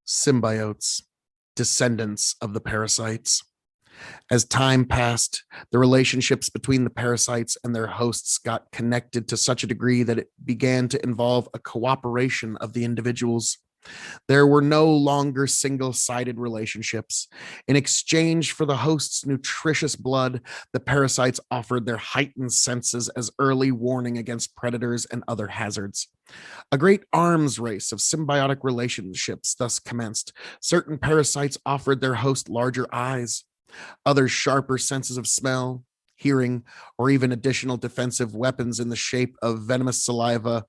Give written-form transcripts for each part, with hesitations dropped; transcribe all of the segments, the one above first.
Symbiotes, descendants of the parasites. As time passed, the relationships between the parasites and their hosts got connected to such a degree that it began to involve a cooperation of the individuals. There were no longer single-sided relationships. In exchange for the host's nutritious blood, the parasites offered their heightened senses as early warning against predators and other hazards. A great arms race of symbiotic relationships thus commenced. Certain parasites offered their host larger eyes, others sharper senses of smell, hearing, or even additional defensive weapons in the shape of venomous saliva,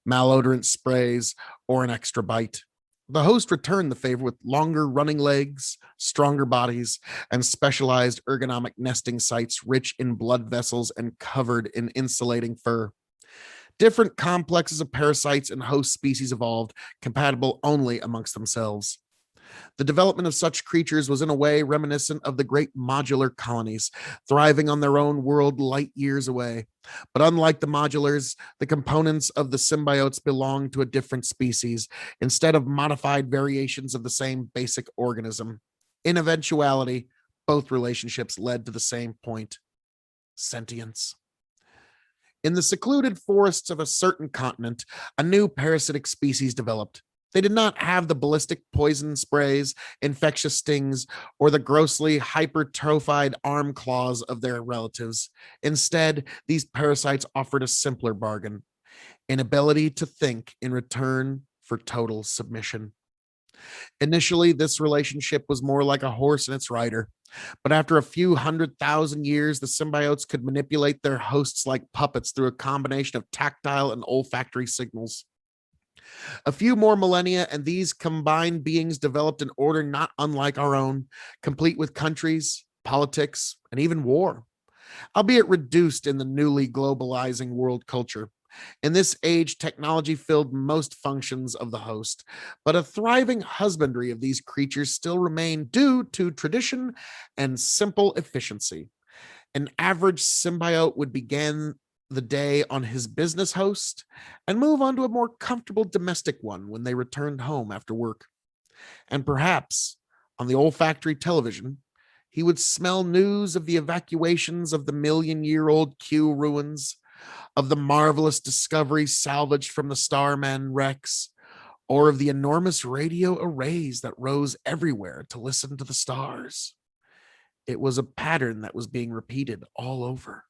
malodorant sprays, or an extra bite. The host returned the favor with longer running legs, stronger bodies, and specialized ergonomic nesting sites rich in blood vessels and covered in insulating fur. Different complexes of parasites and host species evolved, compatible only amongst themselves. The development of such creatures was in a way reminiscent of the great modular colonies, thriving on their own world light years away. But unlike the modulars, the components of the symbiotes belonged to a different species, instead of modified variations of the same basic organism. In eventuality, both relationships led to the same point: sentience. In the secluded forests of a certain continent, a new parasitic species developed. They did not have the ballistic poison sprays, infectious stings, or the grossly hypertrophied arm claws of their relatives. Instead, these parasites offered a simpler bargain: inability to think in return for total submission. Initially, this relationship was more like a horse and its rider. But after a few 100,000 years, the symbiotes could manipulate their hosts like puppets through a combination of tactile and olfactory signals. A few more millennia, and these combined beings developed an order not unlike our own, complete with countries, politics, and even war, albeit reduced in the newly globalizing world culture. In this age, technology filled most functions of the host, but a thriving husbandry of these creatures still remained due to tradition and simple efficiency. An average symbiote would begin the day on his business host and move on to a more comfortable domestic one when they returned home after work. And perhaps on the olfactory television, he would smell news of the evacuations of the million-year-old Q ruins, of the marvelous discoveries salvaged from the Starman wrecks, or of the enormous radio arrays that rose everywhere to listen to the stars. It was a pattern that was being repeated all over.